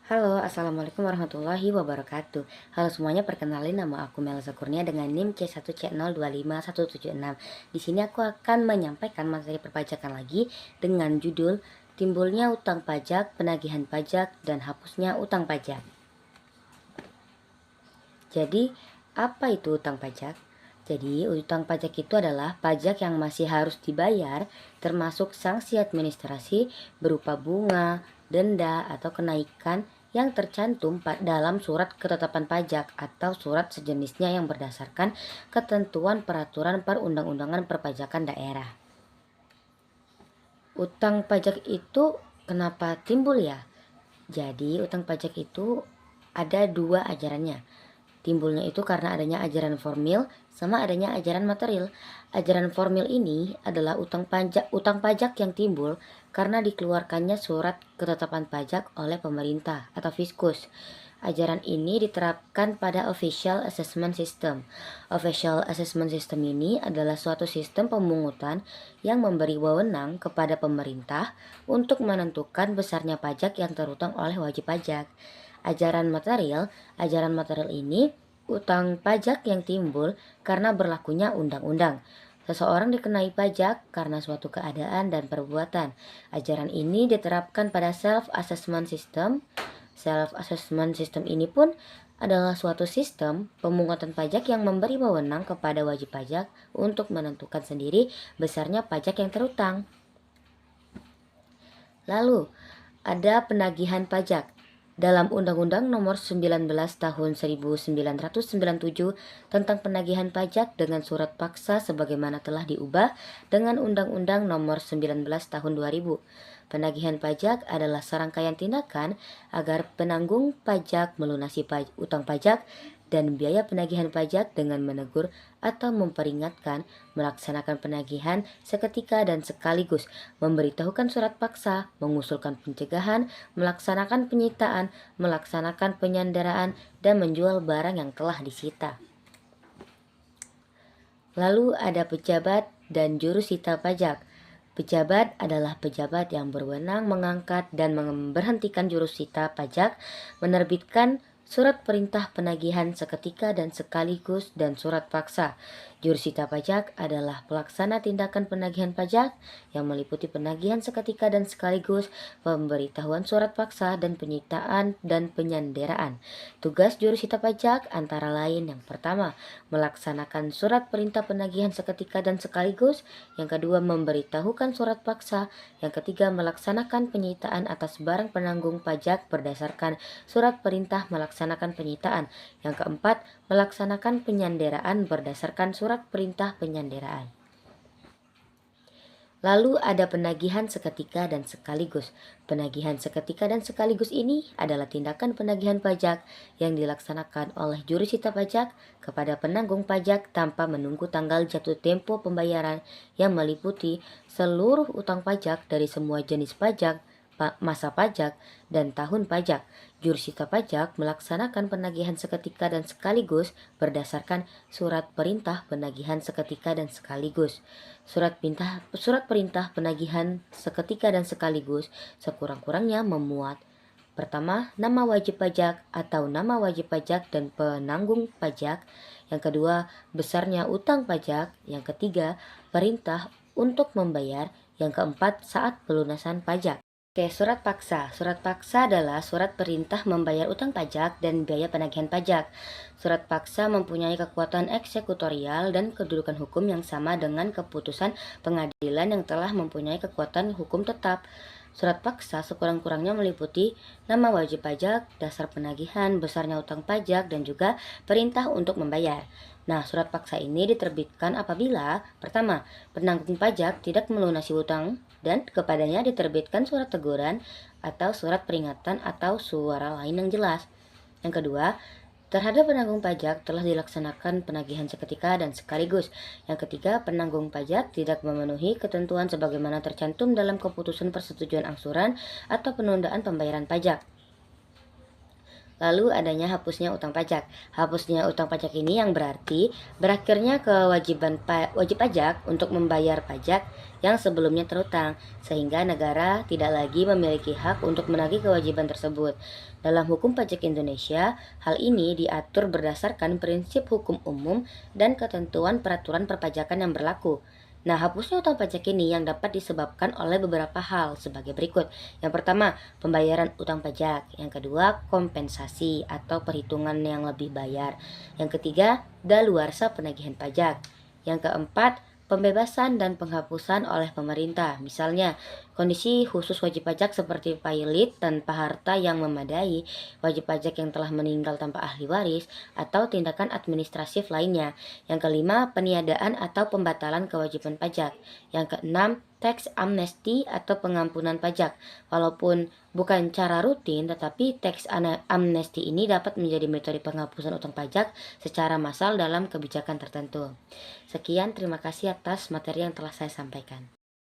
Halo, Assalamualaikum warahmatullahi wabarakatuh. Halo semuanya, perkenalin nama aku Melza Kurnia dengan NIM C1C025176. Di sini aku akan menyampaikan materi perpajakan lagi dengan judul Timbulnya Utang Pajak, Penagihan Pajak, dan Hapusnya Utang Pajak. Jadi, apa itu utang pajak? Jadi, utang pajak itu adalah pajak yang masih harus dibayar, termasuk sanksi administrasi berupa bunga, denda, atau kenaikan yang tercantum dalam surat ketetapan pajak atau surat sejenisnya yang berdasarkan ketentuan peraturan perundang-undangan perpajakan daerah. Utang pajak itu kenapa timbul ya? Jadi, utang pajak itu ada dua ajarannya. Timbulnya itu karena adanya ajaran formil sama adanya ajaran material. Ajaran formil ini adalah utang pajak yang timbul karena dikeluarkannya surat ketetapan pajak oleh pemerintah atau Fiskus. Ajaran ini diterapkan pada Official Assessment System. Official Assessment System ini adalah suatu sistem pemungutan yang memberi wewenang kepada pemerintah untuk menentukan besarnya pajak yang terutang oleh wajib pajak. Ajaran material ini utang pajak yang timbul karena berlakunya undang-undang. Seseorang dikenai pajak karena suatu keadaan dan perbuatan. Ajaran ini diterapkan pada self-assessment system. Self-assessment system ini pun adalah suatu sistem pemungutan pajak yang memberi wewenang kepada wajib pajak untuk menentukan sendiri besarnya pajak yang terutang. Lalu, ada penagihan pajak. Dalam Undang-Undang Nomor 19 Tahun 1997 tentang penagihan pajak dengan surat paksa sebagaimana telah diubah dengan Undang-Undang Nomor 19 Tahun 2000. Penagihan pajak adalah serangkaian tindakan agar penanggung pajak melunasi utang pajak dan biaya penagihan pajak dengan menegur atau memperingatkan, melaksanakan penagihan seketika dan sekaligus, memberitahukan surat paksa, mengusulkan pencegahan, melaksanakan penyitaan, melaksanakan penyanderaan, dan menjual barang yang telah disita. Lalu ada pejabat dan juru sita pajak. Pejabat adalah pejabat yang berwenang mengangkat dan memberhentikan juru sita pajak, menerbitkan surat perintah penagihan seketika dan sekaligus dan surat paksa. Jurusita pajak adalah pelaksana tindakan penagihan pajak yang meliputi penagihan seketika dan sekaligus, pemberitahuan surat paksa, dan penyitaan dan penyanderaan. Tugas jurusita pajak antara lain yang pertama, melaksanakan surat perintah penagihan seketika dan sekaligus, yang kedua memberitahukan surat paksa, yang ketiga melaksanakan penyitaan atas barang penanggung pajak berdasarkan surat perintah melaksanakan penyitaan, yang keempat melaksanakan penyanderaan berdasarkan surat perintah penyanderaan. Lalu ada penagihan seketika dan sekaligus. Penagihan seketika dan sekaligus ini adalah tindakan penagihan pajak yang dilaksanakan oleh jurusita pajak kepada penanggung pajak tanpa menunggu tanggal jatuh tempo pembayaran yang meliputi seluruh utang pajak dari semua jenis pajak, masa pajak, dan tahun pajak. Jurusita pajak melaksanakan penagihan seketika dan sekaligus berdasarkan surat perintah penagihan seketika dan sekaligus. Surat perintah penagihan seketika dan sekaligus sekurang-kurangnya memuat: pertama, nama wajib pajak atau nama wajib pajak dan penanggung pajak. Yang kedua, besarnya utang pajak. Yang ketiga, perintah untuk membayar. Yang keempat, saat pelunasan pajak. Oke, surat paksa. Surat paksa adalah surat perintah membayar utang pajak dan biaya penagihan pajak. Surat paksa mempunyai kekuatan eksekutorial dan kedudukan hukum yang sama dengan keputusan pengadilan yang telah mempunyai kekuatan hukum tetap. Surat paksa sekurang-kurangnya meliputi nama wajib pajak, dasar penagihan, besarnya utang pajak, dan juga perintah untuk membayar. Nah, surat paksa ini diterbitkan apabila pertama, penanggung pajak tidak melunasi utang dan kepadanya diterbitkan surat teguran atau surat peringatan atau suara lain yang jelas. Yang kedua, terhadap penanggung pajak telah dilaksanakan penagihan seketika dan sekaligus. Yang ketiga, penanggung pajak tidak memenuhi ketentuan sebagaimana tercantum dalam keputusan persetujuan angsuran atau penundaan pembayaran pajak. Lalu adanya hapusnya utang pajak. Hapusnya utang pajak ini yang berarti berakhirnya kewajiban wajib pajak untuk membayar pajak yang sebelumnya terutang, sehingga negara tidak lagi memiliki hak untuk menagih kewajiban tersebut. Dalam hukum pajak Indonesia, hal ini diatur berdasarkan prinsip hukum umum dan ketentuan peraturan perpajakan yang berlaku. Nah, hapusnya utang pajak ini yang dapat disebabkan oleh beberapa hal sebagai berikut. Yang pertama, pembayaran utang pajak. Yang kedua, kompensasi atau perhitungan yang lebih bayar. Yang ketiga, daluarsa penagihan pajak. Yang keempat, pembebasan dan penghapusan oleh pemerintah. Misalnya, kondisi khusus wajib pajak seperti pilot tanpa harta yang memadai, wajib pajak yang telah meninggal tanpa ahli waris, atau tindakan administratif lainnya. Yang kelima, peniadaan atau pembatalan kewajiban pajak. Yang keenam, tax amnesty atau pengampunan pajak. Walaupun bukan cara rutin, tetapi tax amnesty ini dapat menjadi metode penghapusan utang pajak secara massal dalam kebijakan tertentu. Sekian, terima kasih atas materi yang telah saya sampaikan.